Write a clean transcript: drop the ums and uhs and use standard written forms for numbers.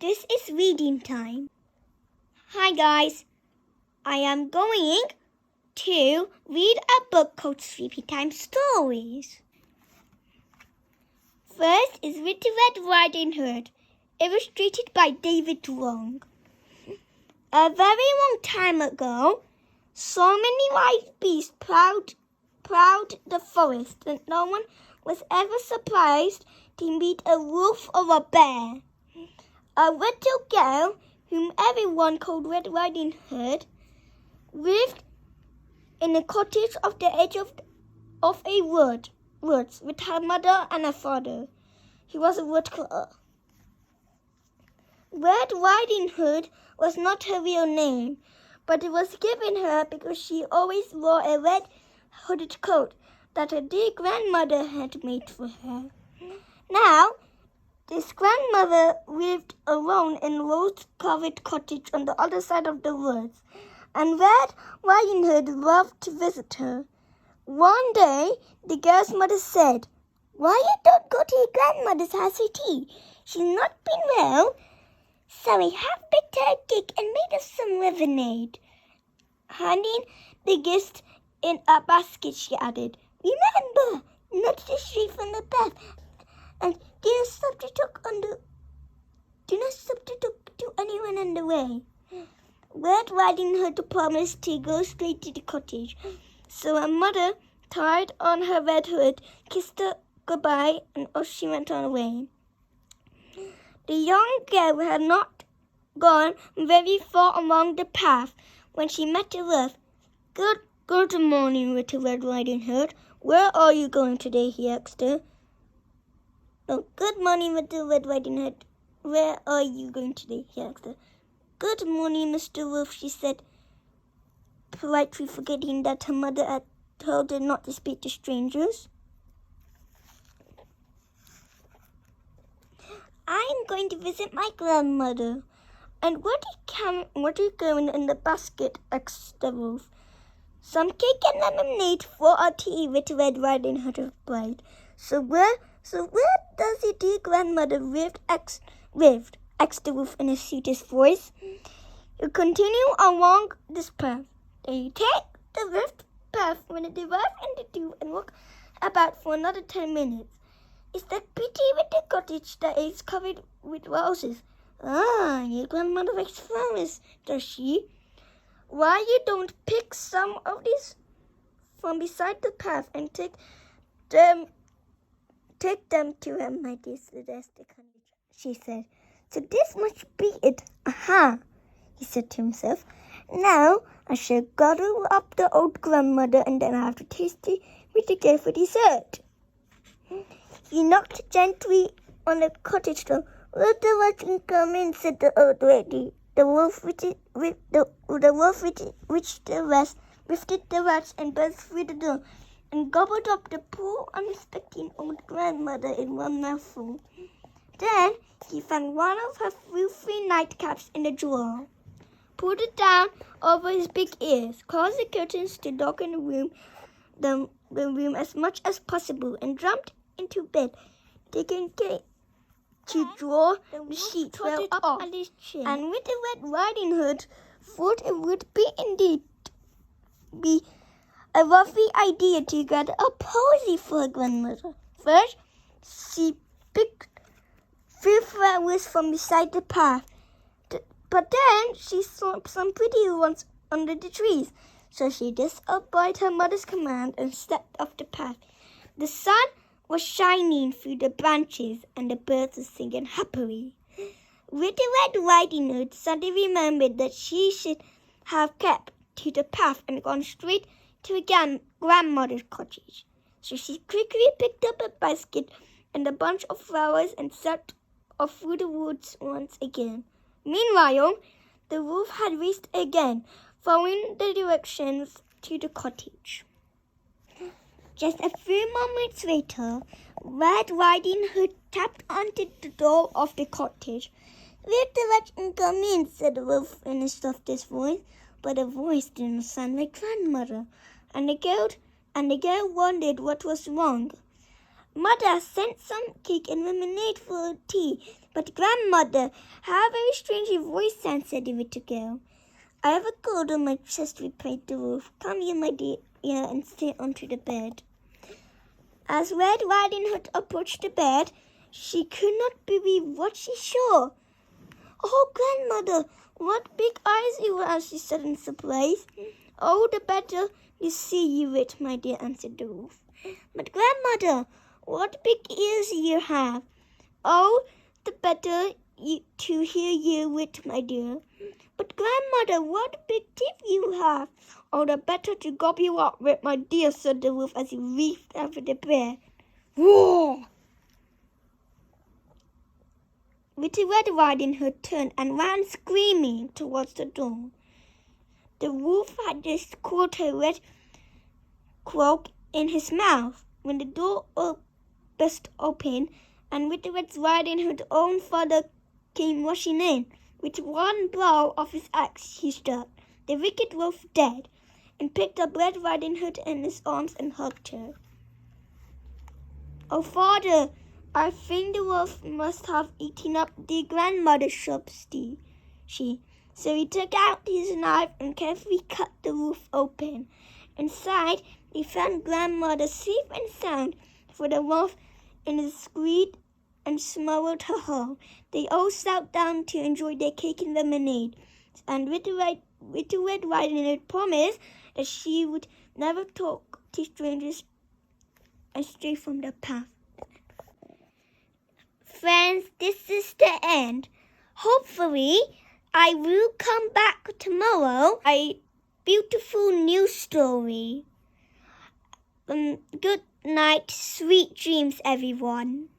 this is reading time. Hi guys, I am going to read a book called Sleepy Time Stories. First is Little Red Riding Hood, illustrated by David Wrong. A very long time ago, so many wild beasts prowled the forest that no one was ever surprised to meet a wolf or a bear. A little girl, whom everyone called Red Riding Hood, lived in a cottage off the edge of a woods with her mother and her father. He was a woodcutter. Red Riding Hood was not her real name, but it was given her because she always wore a red hooded coat that her dear grandmother had made for her. Now, this grandmother lived alone in a rose-covered cottage on the other side of the woods, and Red Riding Hood loved to visit her. One day, the girl's mother said, "Why you don't go to your grandmother's house for tea? She's not been well." So we have baked her a cake and made us some lemonade. Handing the gift in a basket, she added, "Remember, not to stray from the path, and do not stop to talk to anyone on the way." Red Riding Hood promised to go straight to the cottage, so her mother tied on her red hood, kissed her goodbye, and off she went on her way. The young girl had not gone very far along the path when she met a wolf. Good morning, Little Red Riding Hood. Where are you going today?" he asked her. "Oh, good morning, Little Red Riding Hood. Where are you going today?" he asked her. "Good morning, Mr. Wolf," she said, politely forgetting that her mother had told her not to speak to strangers. "I'm going to visit my grandmother." "And what are you going in the basket?" asked the wolf. "Some cake and lemonade for our tea," Little Red Riding Hood replied. So where does your dear grandmother live?" asked the wolf in his sweetest voice. "You continue along this path. Then you take the left path when it arrives in the dew and walk about for another 10 minutes. It's that pretty little cottage that is covered with roses." "Ah, your grandmother likes flowers, does she? Why you don't pick some of these from beside the path and take them to her, my dear," suggested she said. "So this must be it. Aha!" he said to himself. "Now I shall gather up the old grandmother and then I have to taste it with the girl for dessert." He knocked gently on the cottage door. "Let the rats come in," said the old lady. The wolf lifted the rats and burst through the door and gobbled up the poor, unsuspecting old grandmother in one mouthful. Then he found one of her filthy nightcaps in the drawer, pulled it down over his big ears, closed the curtains to darken the room as much as possible, and jumped into bed, taking care to draw the sheets well up on his chin. And with the Red Riding Hood thought it would be a lovely idea to get a posy for her grandmother. First, she picked few flowers from beside the path, but then she saw some pretty ones under the trees, so she disobeyed her mother's command and stepped off the path. The sun was shining through the branches and the birds were singing happily. Little Red Riding Hood suddenly remembered that she should have kept to the path and gone straight to her grandmother's cottage. So she quickly picked up a basket and a bunch of flowers and set off through the woods once again. Meanwhile, the wolf had raced again, following the directions to the cottage. Just a few moments later, Red Riding Hood tapped onto the door of the cottage. "Let the rat come in," said the wolf in his softest voice, but the voice didn't sound like grandmother, and the girl wondered what was wrong. "Mother sent some cake and lemonade for tea," But grandmother, how very strange your voice sounds, said the little girl. I have a cold on my chest, replied the wolf. Come here, my dear, and sit onto the bed. As Red Riding Hood approached the bed, she could not believe what she saw. Oh, grandmother, what big eyes you have, she said in surprise. Oh, the better to see you with, my dear, answered the wolf. But grandmother, what big ears you have. Oh, the better to hear you with, my dear. But grandmother, what big teeth you have. Oh, the better to gob you up with, my dear, said the wolf as he reached over the bed. Roar! Little Red Riding Hood turned and ran screaming towards the door. The wolf had just caught her red cloak in his mouth when the door burst open, and Little Red Riding Hood's own father came rushing in. With one blow of his axe he struck the wicked wolf dead, and picked up Red Riding Hood in his arms and hugged her. Oh, father, I think the wolf must have eaten up the grandmother's shops, she. So he took out his knife and carefully cut the wolf open. Inside, he found grandmother safe and sound, for the wolf in his greed and swallowed her whole. They all sat down to enjoy their cake and lemonade, and Little Red Riding Hood promised that she would never talk to strangers and stray from the path. Friends, this is the end. Hopefully, I will come back tomorrow. A beautiful new story. Good night, sweet dreams, everyone.